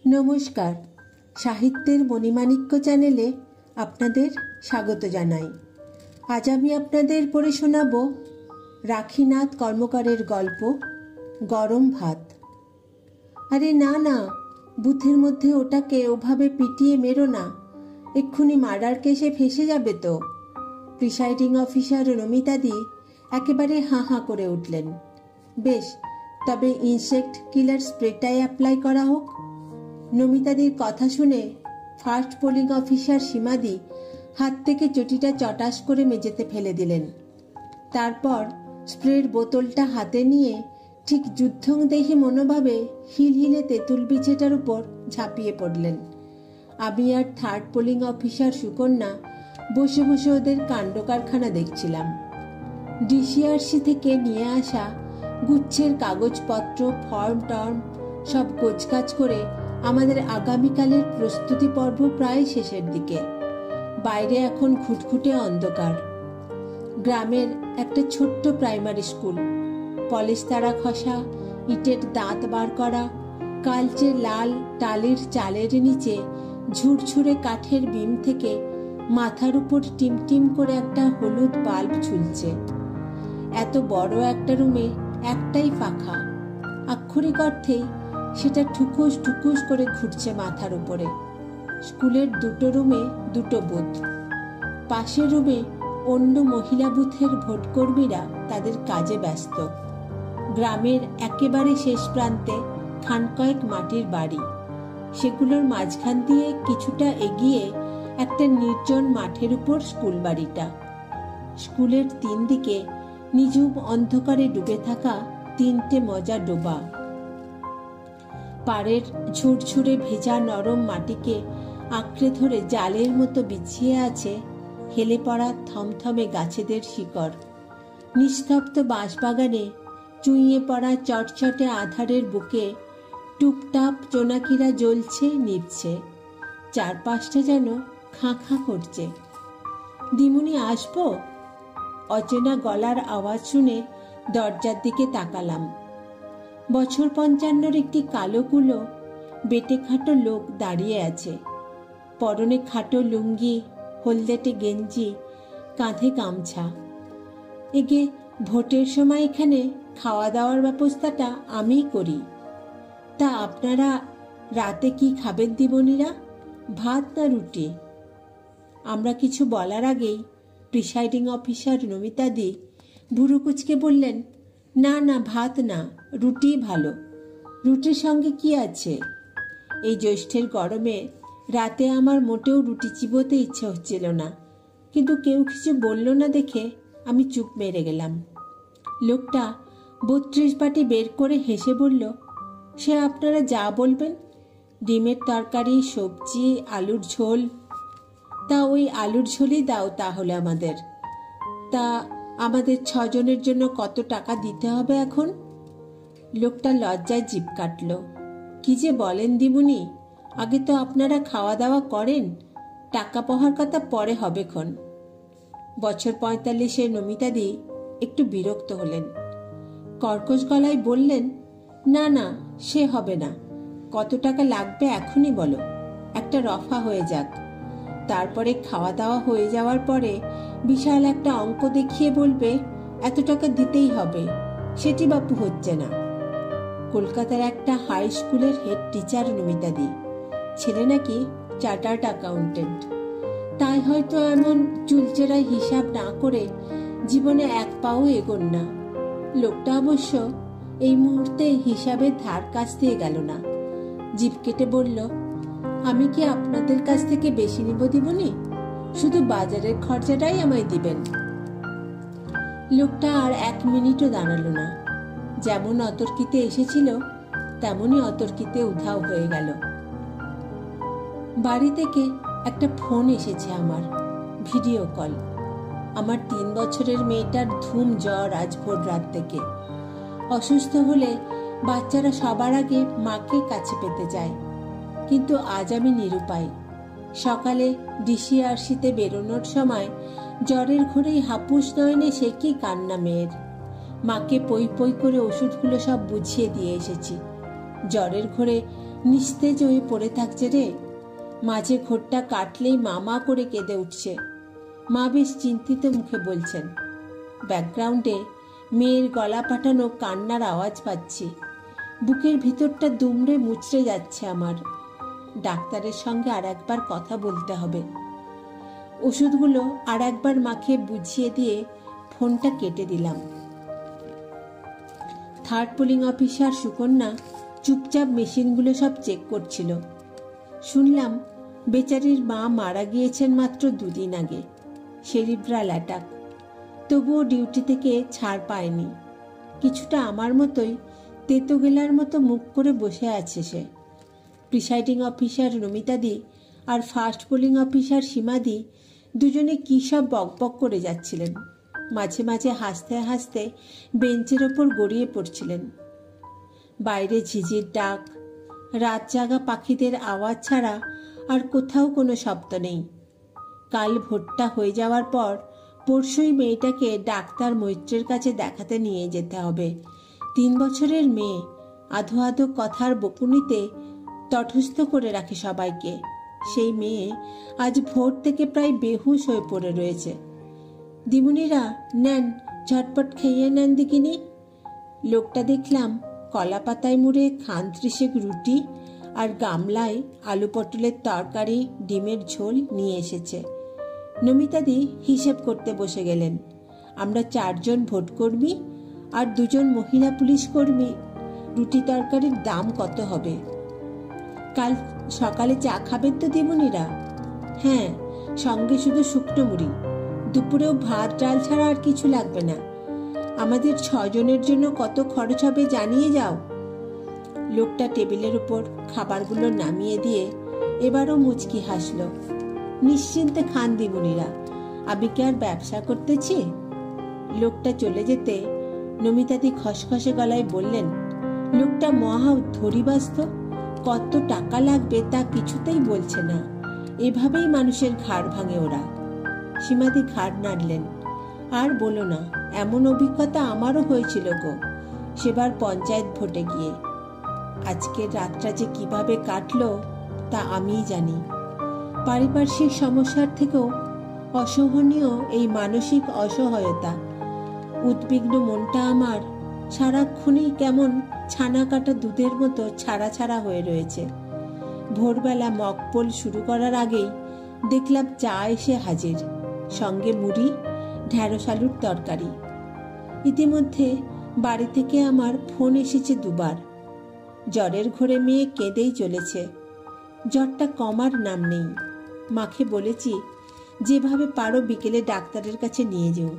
নমস্কার, সাহিত্যের মণিমাণিক্য চ্যানেলে আপনাদের স্বাগত জানাই। আজ আমি আপনাদের পড়ে শোনাব রাখীনাথ কর্মকারের গল্প গরম ভাত। আরে না না, বুথের মধ্যে ওটাকে ওভাবে পিটিয়ে মেরো না, এক্ষুনি মার্ডার কেসে ফেসে যাবে তো। প্রিসাইডিং অফিসার নমিতাদি একেবারে হাঁ হাঁ করে উঠলেন। বেশ, তবে ইনসেক্ট কিলার স্প্রেটাই অ্যাপ্লাই করা হোক। নমিতাদির কথা শুনে ফার্স্ট পোলিং অফিসার সীমাদি হাত থেকে চটিটা চটাস করে মেঝেতে ফেলে দিলেন। তারপর স্প্রের বোতলটা হাতে নিয়ে ঠিক যুদ্ধংদেহী মনোভাবে হিলহিলে তেঁতুল বিছেটার উপর ঝাঁপিয়ে পড়লেন। আমি আর থার্ড পোলিং অফিসার সুকন্যা বসে বসে ওদের কাণ্ড কারখানা দেখছিলাম। ডিসিআরসি থেকে নিয়ে আসা গুচ্ছের কাগজপত্র, ফর্ম টর্ম সব গোছগাছ করে আমাদের আগামীকালের প্রস্তুতি পর্ব প্রায় শেষের দিকে। বাইরে এখন ঘুটঘুটে অন্ধকার। গ্রামের একটা ছোট্ট প্রাইমারি স্কুল, পলেস্তারা খসা, ইটের দাঁত বার করা, কালচে লাল টালির চালের নিচে ঝুরঝুরে কাঠের বিম থেকে মাথার উপর টিমটিম করে একটা হলুদ বাল্ব ঝুলছে। এত বড় একটা রুমে একটাই পাখা, আক্ষরিক অর্থেই সেটা ঠুকুস ঠুকুস করে ঘুরছে মাথার উপরে। স্কুলের দুটো রুমে দুটো বুথ। পাশের রুমে অন্য মহিলা বুথের ভোটকর্মীরা তাদের কাজে ব্যস্ত। গ্রামের একেবারে শেষ প্রান্তে খানকয়েক মাটির বাড়ি, সেগুলোর মাঝখান দিয়ে কিছুটা এগিয়ে একটা নির্জন মাঠের উপর স্কুল বাড়িটা। স্কুলের তিন দিকে নিঝুম অন্ধকারে ডুবে থাকা তিনটে মজা ডোবা। পাড়ের ঝুরঝুরে ভেজা নরম মাটিকে আঁকড়ে ধরে জালের মতো বিছিয়ে আছে হেলে পড়া থমথমে গাছেদের শিকড়। নিস্তব্ধ বাঁশবাগানে চুইয়ে পড়া চটচটে আধারের বুকে টুপটাপ জোনাকিরা জ্বলছে নিভছে, চারপাশটা যেন খাঁ খাঁ করছে। দিমুনি আসবো? অচেনা গলার আওয়াজ শুনে দরজার দিকে তাকালাম। বছর 55 একটি কালো কুলো বেটে খাটো লোক দাঁড়িয়ে আছে। পরনে খাটো লুঙ্গি, হলদেটে গেঞ্জি, কাঁধে গামছা। এগে ভোটের সময় এখানে খাওয়া দাওয়ার ব্যবস্থাটা আমিই করি। তা আপনারা রাতে কি খাবেন দিবনিরা, ভাত না রুটি? আমরা কিছু বলার আগেই প্রিসাইডিং অফিসার নমিতাদি ভুরু কুচকে বললেন, না না, ভাত না, রুটি ভালো। রুটির সঙ্গে কি আছে? এই জ্যৈষ্ঠের গরমে রাতে আমার মোটেও রুটি চিবোতে ইচ্ছে হচ্ছিল না, কিন্তু কেউ কিছু বলল না দেখে আমি চুপ মেরে গেলাম। লোকটা 32 বাটি বের করে হেসে বলল, সে আপনারা যা বলবেন, ডিমের তরকারি, সবজি, আলুর ঝোল। তা ওই আলুর ঝোলই দাও তাহলে আমাদের। তা আমাদের 6 জনের জন্য কত টাকা দিতে হবে এখন? লোকটা লজ্জায় জিভ কাটল। কি যে বলেন দিমুনি, আগে তো আপনারা খাওয়া দাওয়া করেন, টাকা পাওয়ার কথা পরে হবে খন। বছর 45 নমিতাদি একটু বিরক্ত হলেন। কর্কশ গলায় বললেন, না না, সে হবে না। কত টাকা লাগবে এখনই বলো, একটা রফা হয়ে যাক। তারপরে খাওয়া দাওয়া হয়ে যাওয়ার পরে বিশাল একটা অঙ্ক দেখিয়ে বলবে এত টাকা দিতেই হবে। সেটি বাপু হচ্ছে না। কলকাতার একটা হাই স্কুলের হেড টিচার নমিতাদি, ছেলে নাকি চার্টার্ড অ্যাকাউন্টেন্ট। তাই হয়তো এমন চুলচেরা হিসাব না করে জীবনে এক পাও এগোন না। লোকটা অবশ্য এই মুহূর্তে হিসাবের ধার কাছ দিয়ে গেল না। জিভ কেটে বলল, আমি কি আপনাদের কাছ থেকে বেশি নিব দিবনি? শুধু বাজারের খরচাটাই আমায় দিবেন। লোকটা আর 1 মিনিটও দাঁড়ালো না। যেমন অতর্কিতে এসেছিল তেমনই অতর্কিতে উধাও হয়ে গেল। বাড়ি থেকে একটা ফোন এসেছে আমার, ভিডিও কল। আমার 3 বছরের মেয়েটার ধুম জ্বর আজ ভোর রাত থেকে। অসুস্থ হলে বাচ্চারা সবার আগে মাকে কাছে পেতে যায়, কিন্তু আজ আমি নিরুপায়। সকালে ডিসিআরসিতে বেরোনোর সময় জ্বরের ঘোরেই হাপুস নয়নে সে কি কান্না মেয়ের। মাকে পই পই করে ওষুধগুলো সব বুঝিয়ে দিয়ে এসেছি। জ্বরের ঘোরে নিস্তেজ হয়ে পড়ে থাকছে রে। মাঝে ঘোরটা কাটলেই মা করে কেঁদে উঠছে। মা বেশ চিন্তিত মুখে বলছেন। ব্যাকগ্রাউন্ডে মেয়ের গলা পাঠানো কান্নার আওয়াজ পাচ্ছি। বুকের ভিতরটা দুমড়ে মুচড়ে যাচ্ছে আমার। ডাক্তারের সঙ্গে আর একবার কথা বলতে হবে। ওষুধগুলো আর একবার মাকে বুঝিয়ে দিয়ে ফোনটা কেটে দিলাম। থার্ড পোলিং অফিসার সুকন্যা চুপচাপ মেশিনগুলো সব চেক করছিল। শুনলাম বেচারির মা মারা গিয়েছেন মাত্র 2 দিন আগে, সেরিব্রাল অ্যাটাক। তবুও ডিউটি থেকে ছাড় পায়নি। কিছুটা আমার মতোই তেতো গেলার মতো মুখ করে বসে আছে সে। প্রিসাইডিং অফিসার নমিতাদি আর ফার্স্ট পোলিং অফিসার সীমাদি দুজনে কী সব বকবক করে যাচ্ছিলেন। মাঝে মাঝে হাসতে হাসতে বেঞ্চের ওপর গড়িয়ে পড়ছিলেন। বাইরে ঝিঝির ডাক, রাত জাগা পাখিদের আওয়াজ ছাড়া আর কোথাও কোনো শব্দ নেই। কাল ভোটটা হয়ে যাওয়ার পর পরশুই মেয়েটাকে ডাক্তার মৈত্রের কাছে দেখাতে নিয়ে যেতে হবে। 3 বছরের মেয়ে, আধো আধো কথার বকুনিতে তটস্থ করে রাখে সবাইকে। সেই মেয়ে আজ ভোর থেকে প্রায় বেহুশ হয়ে পড়ে রয়েছে। দিমুনিরা নেন, ঝটপট খেয়ে নেন দেখিনি। লোকটা দেখলাম কলা পাতায় মুড়ে খান 30 রুটি আর গামলায় আলু পটলের তরকারি, ডিমের ঝোল নিয়ে এসেছে। নমিতাদি হিসেব করতে বসে গেলেন। আমরা 4 জন ভোট কর্মী আর 2 জন মহিলা পুলিশ কর্মী। রুটি তরকারির দাম কত হবে? কাল সকালে চা খাবেন তো দিমুনিরা? হ্যাঁ, সঙ্গে শুধু শুকনো মুড়ি। দুপুরেও ভাত ডাল ছাড়া আর কিছু লাগবে না। আমাদের 6 জনের জন্য কত খরচ হবে জানিয়ে যাও। লোকটা টেবিলের উপর খাবারগুলো নামিয়ে দিয়ে এবারও মুচকি হাসল। নিশ্চিন্তে খান দিমুনিরা, আমি কি আর ব্যবসা করতেছি? লোকটা চলে যেতে নমিতাদি খসখসে গলায় বললেন, লোকটা মহা ধরিবাস্ত। কত টাকা লাগবে তা কিছুতেই বলছে না। এভাবেই মানুষের ঘাড় ভাঙে ওরা। সীমাদি ঘাড় নাড়লেন। আর বলো না, এমন অভিজ্ঞতা আমারও হয়েছিল গো, সেবার পঞ্চায়েত ভোটে গিয়ে। আজকের রাতটা যে কিভাবে কাটলো তা আমিই জানি। পারিপার্শ্বিক সমস্যার থেকেও অসহনীয় এই মানসিক অসহায়তা। উদ্বিগ্ন মনটা আমার সারাক্ষণই কেমন ছানা কাটা দুধের মতো ছাড়া ছাড়া হয়ে রয়েছে। ভোরবেলা মকপোল শুরু করার আগেই দেখলাম চা এসে হাজির, সঙ্গে মুড়ি, ঢেঁড়স আলুর তরকারি। ইতিমধ্যে বাড়ি থেকে আমার ফোন এসেছে 2 বার। জ্বরের ঘোরে মেয়ে কেঁদেই চলেছে। জ্বরটা কমার নাম নেই। মাকে বলেছি যেভাবে পারো বিকেলে ডাক্তারের কাছে নিয়ে যেও।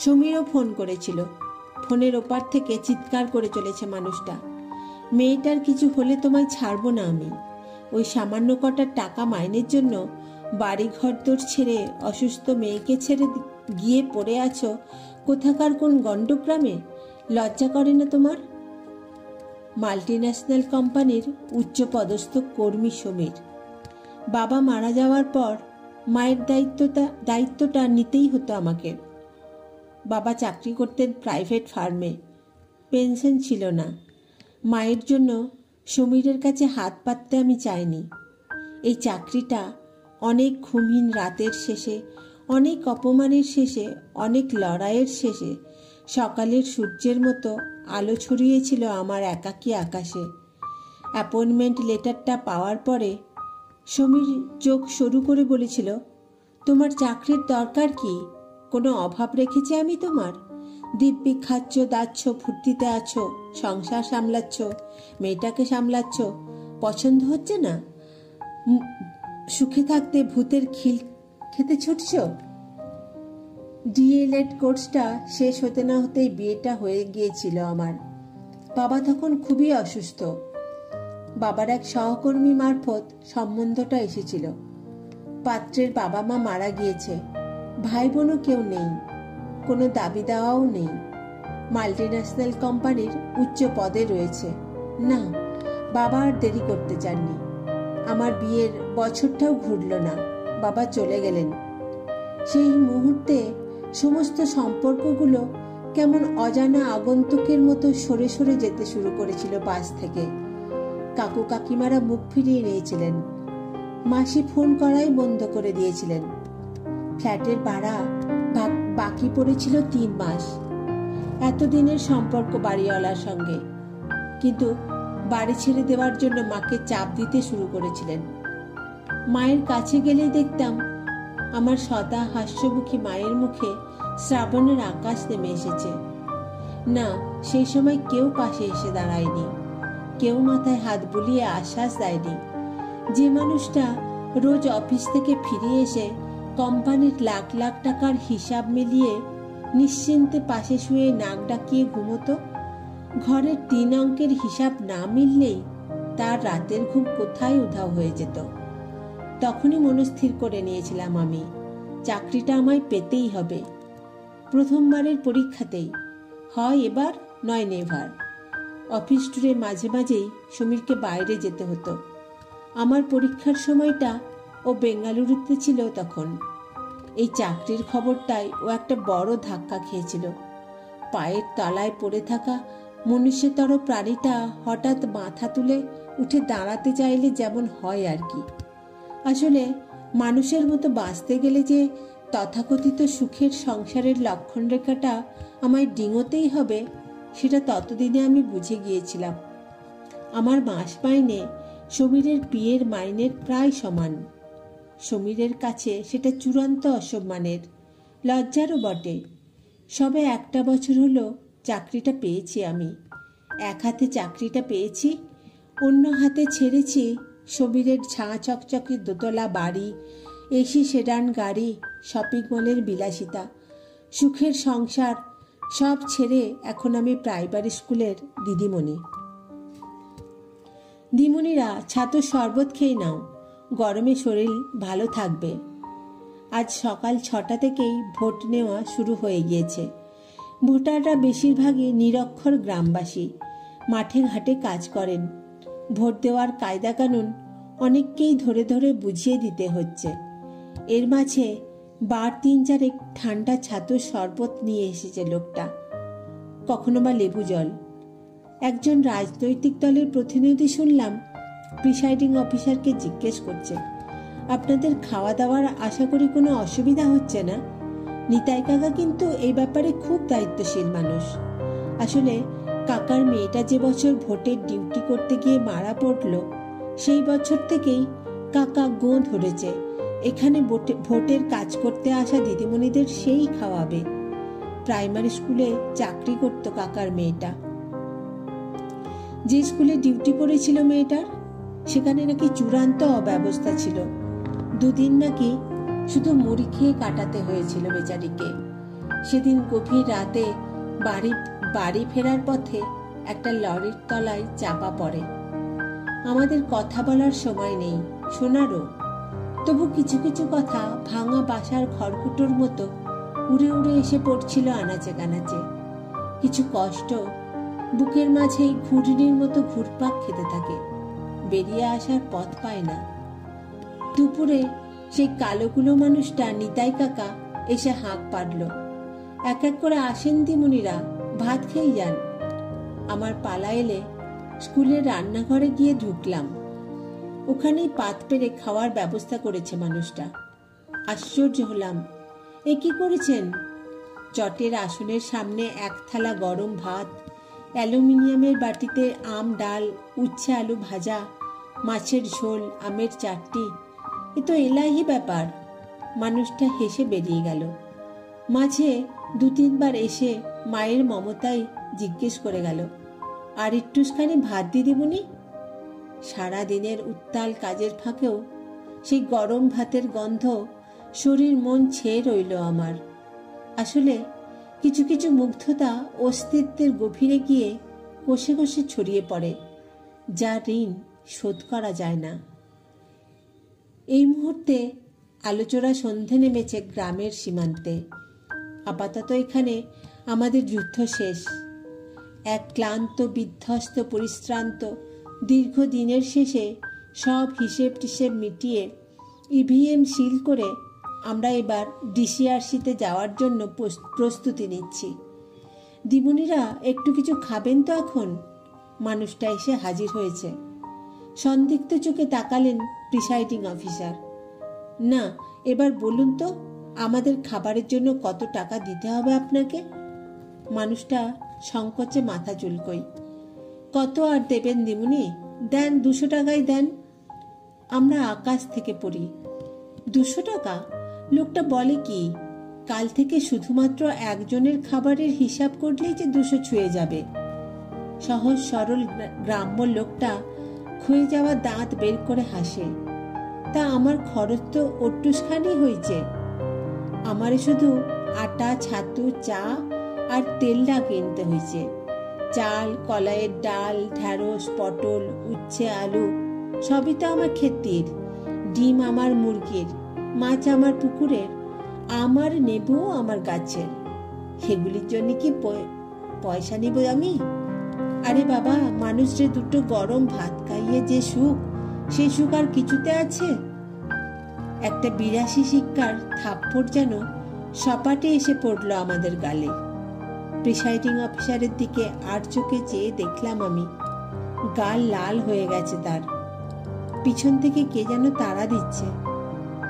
সমীরও ফোন করেছিল। ফোনের ওপার থেকে চিৎকার করে চলেছে মানুষটা, মেয়েটার কিছু হলে তোমায় ছাড়বো না আমি। ওই সামান্য কটা টাকা মাইনের জন্য বাড়ি ঘর দোর ছেড়ে অসুস্থ মেয়েকে ছেড়ে গিয়ে পড়ে আছো কোথাকার কোন গণ্ডগ্রামে। লজ্জা করে না তোমার? মাল্টিন্যাশনাল কোম্পানির উচ্চপদস্থ কর্মী সমীর। বাবা মারা যাওয়ার পর মায়ের দায়িত্বটা নিতেই হতো আমাকে। বাবা চাকরি করতেন প্রাইভেট ফার্মে, পেনশন ছিল না। মায়ের জন্য সমীরের কাছে হাত পাততে আমি চাইনি। এই চাকরিটা অনেক ঘুমহীন রাতের শেষে, অনেক অপমানের শেষে, অনেক লড়াইয়ের শেষে সকালের সূর্যের মতো আলো ছড়িয়েছিল আমার একাকী আকাশে। অ্যাপয়েন্টমেন্ট লেটারটা পাওয়ার পরে সমীর চোখ সরু করে বলেছিল, তোমার চাকরির দরকার কি? কোনো অভাব রেখেছি আমি তোমার? দিব্যি খাচ্ছ, দাচ্ছ, ফুর্তিতে আছো, সংসার সামলাচ্ছ, মেয়েটাকে সামলাচ্ছ, পছন্দ হচ্ছে না? সুখে থাকতে ভূতের খিল খেতে ছুটছ? ডিএলএড কোর্সটা শেষ হতে না হতেই বিয়েটা হয়ে গিয়েছিল আমার। বাবা তখন খুবই অসুস্থ। বাবার এক সহকর্মী মারফত সম্বন্ধটা এসেছিল। পাত্রের বাবা মা মারা গিয়েছে, ভাই বোনও কেউ নেই, কোনো দাবি দেওয়াও নেই। মাল্টিন্যাশনাল কোম্পানির উচ্চ পদে রয়েছে। না, বাবা আর দেরি করতে চাননি। আমার বিয়ের বছরটাও ঘুরল না, বাবা চলে গেলেন। সেই মুহূর্তে সমস্ত সম্পর্কগুলো কেমন অজানা আগন্তুকের মতো সরে সরে যেতে শুরু করেছিল পাশ থেকে। কাকু কাকিমারা মুখ ফিরিয়ে নিয়েছিলেন। মাসি ফোন করাই বন্ধ করে দিয়েছিলেন। ফ্ল্যাটের ভাড়া বাকি পড়েছিল 3 মাস। এতদিনের সম্পর্ক বাড়িওয়ালার সঙ্গে, কিন্তু বাড়ি ছেড়ে দেওয়ার জন্য মাকে চাপ দিতে শুরু করেছিলেন। মায়ের কাছে গেলেই দেখতাম আমার সদা হাস্যমুখী মায়ের মুখে শ্রাবণের আকাশ নেমে এসেছে। না, সেই সময় কেউ পাশে এসে দাঁড়ায়নি, কেউ মাথায় হাত বুলিয়ে আশ্বাস দেয়নি। যে মানুষটা রোজ অফিস থেকে ফিরে এসে কোম্পানির লাখ লাখ টাকার হিসাব মিলিয়ে নিশ্চিন্তে পাশে শুয়ে নাক ডাকিয়ে ঘুমোতো, ঘরের 3 অঙ্কের হিসাব না মিললেই তার রাতের ঘুম কোথায় উধাও হয়ে যেত। তখনই মনস্থির করে নিয়েছিলাম আমি, চাকরিটা আমায় পেতেই হবে। প্রথমবারের পরীক্ষাতেই, হয় এবার নয় নেভার। অফিস ট্যুরে মাঝে মাঝেই সমীরকে বাইরে যেতে হতো। আমার পরীক্ষার সময়টা ও বেঙ্গালুরুতে ছিল তখন। এই চাকরির খবরটায় ও একটা বড় ধাক্কা খেয়েছিল। পায়ের তলায় পড়ে থাকা মনুষ্যতর প্রাণীটা হঠাৎ মাথা তুলে উঠে দাঁড়াতে চাইলে যেমন হয় আর কি। আসলে মানুষের মতো বাঁচতে গেলে যে তথাকথিত সুখের সংসারের লক্ষণ রেখাটা আমায় ডিঙোতেই হবে, সেটা ততদিনে আমি বুঝে গিয়েছিলাম। আমার মাস মাইনে সমীরের বিয়ের মাইনের প্রায় সমান। সমীরের কাছে সেটা চূড়ান্ত অসম্মানের, লজ্জারও বটে। সবে 1টা বছর হলো চাকরিটা পেয়েছি আমি। এক হাতে চাকরিটা পেয়েছি, অন্য হাতে ছেড়েছি সমীরের ঝাঁ চকচকে দোতলা বাড়ি, এসি সেডান গাড়ি, শপিং মলের বিলাসিতা, সুখের সংসার সব ছেড়ে এখন আমি প্রাইমারি স্কুলের দিদিমণি। দিদিমণিরা ছাতুর শরবত খেয়ে নাও, গরমে শরীর ভালো থাকবে। আজ সকাল 6টা থেকেই ভোট নেওয়া শুরু হয়ে গিয়েছে। ভোটাররা বেশিরভাগই নিরক্ষর গ্রামবাসী, মাঠে ঘাটে কাজ করেন। ভোট দেওয়ার কায়দা কানুন অনেককেই ধরে ধরে বুঝিয়ে দিতে হচ্ছে। এর মাঝে বার 3-4 ঠান্ডা ছাতুর শরবত নিয়ে এসেছে লোকটা, কখনো বা লেবু জল। একজন রাজনৈতিক দলের প্রতিনিধি শুনলাম প্রিসাইডিং অফিসারকে জিজ্ঞেস করছে, আপনাদের খাওয়া দাওয়ার আশা করি কোনো অসুবিধা হচ্ছে না? নিতাই কাকা কিন্তু এই ব্যাপারে খুব দায়িত্বশীল মানুষ। আসলে কাকার মেয়েটা যে বছর ভোটের ডিউটি করতে গিয়ে মারা পড়ল, সেই বছর থেকেই কাকা গো ধরেছে এখানে ভোটের কাজ করতে আসা দিদিমণিদের সেই খাওয়াবে। প্রাইমারি স্কুলে চাকরি করত কাকার মেয়েটা। যে স্কুলে ডিউটি পড়েছিল মেয়েটার, সেখানে নাকি চূড়ান্ত অব্যবস্থা ছিল। 2 দিন নাকি শুধু মুড়ি খেয়ে কাটাতে হয়েছিল বেচারিকে। সেদিন গভীর রাতে বাড়ি ফেরার পথে একটা লরির তলায় চাপা পড়ে। আমাদের কথা বলার সময় নেই, শোনারও। তবু কিছু কিছু কথা ভাঙা বাসার খড়কুটোর মতো উড়ে উড়ে এসে পড়ছিল আনাচে কানাচে। কিছু কষ্ট বুকের মাঝেই ঘুটনির মতো ঘুরপাক খেতে থাকে, বেরিয়ে আসার পথ পায় না। দুপুরে সেই কালোগুলো মানুষটা নিতাই কাকা এসে হাঁক পারল, এক এক করে আসেন দিমুনিরা, ভাত খেয়ে যান। আমার পালা এলে স্কুলের রান্নাঘরে গিয়ে ঢুকলাম। ওখানেই পাত পেরে খাওয়ার ব্যবস্থা করেছে মানুষটা। আশ্চর্য হলাম, এ কি করেছেন? চটের আসনের সামনে 1 থালা গরম ভাত, অ্যালুমিনিয়ামের বাটিতে আম ডাল, উচ্ছে আলু ভাজা, মাছের ঝোল, আমের চাটনি। এ তো এলাহি ব্যাপার। মানুষটা হেসে বেরিয়ে গেল। মাঝে 2-3 বার এসে মায়ের মমতায় জিজ্ঞেস করে গেল, আর একটুখানি ভাত দিয়ে দিবনি? সারা দিনের উত্তাল কাজের ফাঁকেও সেই গরম ভাতের গন্ধ শরীর মন ছেয়ে রইল আমার। আসলে কিছু কিছু মুগ্ধতা অস্তিত্বের গভীরে গিয়ে কষে কষে ছড়িয়ে পড়ে, যা ঋণ শোধ করা যায় না। এই মুহূর্তে আলোচনা সন্ধে নেমেছে গ্রামের সীমান্তে। আপাতত এখানে আমাদের যুদ্ধ শেষ। এক ক্লান্ত, বিধ্বস্ত, পরিশ্রান্ত দীর্ঘদিনের শেষে সব হিসেব টিসেব মিটিয়ে ইভিএম সিল করে আমরা এবার ডিসিআরসিতে যাওয়ার জন্য প্রস্তুতি নিচ্ছি। দিমুনিরা একটু কিছু খাবেন তো এখন? মানুষটা এসে হাজির হয়েছে। সন্দিগ্ধ চোখে তাকালেন প্রিসাইডিং অফিসার। না, এবার বলুন তো আমাদের খাবারের জন্য কত টাকা দিতে হবে আপনাকে? মানুষটা সংকোচে মাথা চুলকোই। কত আর দেবেন দিমুনি? দেন 200 টাকাই দেন। আমরা আকাশ থেকে পড়ি। 200 টাকা? লোকটা বলে কি? কাল থেকে শুধুমাত্র একজনের খাবারের হিসাব করলেই যে 200 ছুঁয়ে যাবে। সহজ সরল গ্রাম্য লোকটা ক্ষয়ে যাওয়া দাঁত বের করে হাসে। তা আমার খরচ তো অট্টুসখানি হয়েছে। আমারে শুধু আটা, ছাতু, চা আর তেলটা কিনতে হয়েছে। চাল, কলাইয়ের ডাল, ঢ্যাঁড়স, পটল, উচ্ছে, আলু সবই তো আমার ক্ষেতির। ডিম আমার মুরগির, মাছ আমার পুকুরের, আমার নেবু আমার গাছের। সেগুলির জন্য কি পয়সা নিব আমি? আরে বাবা, মানুষরে দুটো গরম ভাত খাইয়ে যে সুখ, সেই সুখ আর কিছুতে আছে? একটা 82 শিক্ষার থাপ্পড় যেন সপাটে এসে পড়লো আমাদের গালে। প্রিসাইডিং অফিসারের দিকে আর চোখে চেয়ে দেখলাম আমি। গাল লাল হয়ে গেছে তার। পিছন থেকে কে যেন তাড়া দিচ্ছে,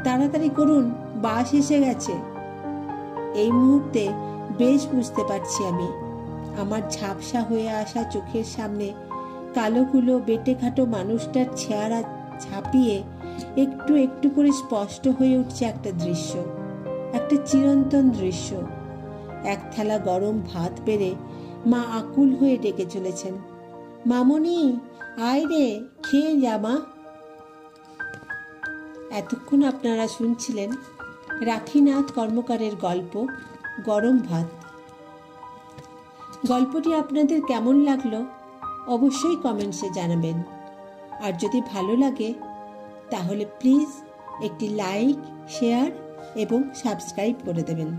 তাড়াতাড়ি করুন, বাস এসে গেছে। এই মুহূর্তে বেশ বুঝতে পারছি আমি, আমার ঝাপসা হয়ে আসা চোখের সামনে কালোকুলো বেটেখাটো মানুষটার চেহারা ছাপিয়ে একটু একটু করে স্পষ্ট হয়ে উঠছে একটা দৃশ্য, একটা চিরন্তন দৃশ্য। এক থালা গরম ভাত বেড়ে মা আকুল হয়ে ডেকে চলেছেন, মামনি আয় রে, খেয়ে যা মা। এতক্ষণ আপনারা শুনছিলেন রাখিনাথ কর্মকারের গল্প গরম ভাত। গল্পটি আপনাদের কেমন লাগলো অবশ্যই কমেন্টসে জানাবেন। আর যদি ভালো লাগে তাহলে প্লিজ একটি লাইক, শেয়ার এবং সাবস্ক্রাইব করে দেবেন।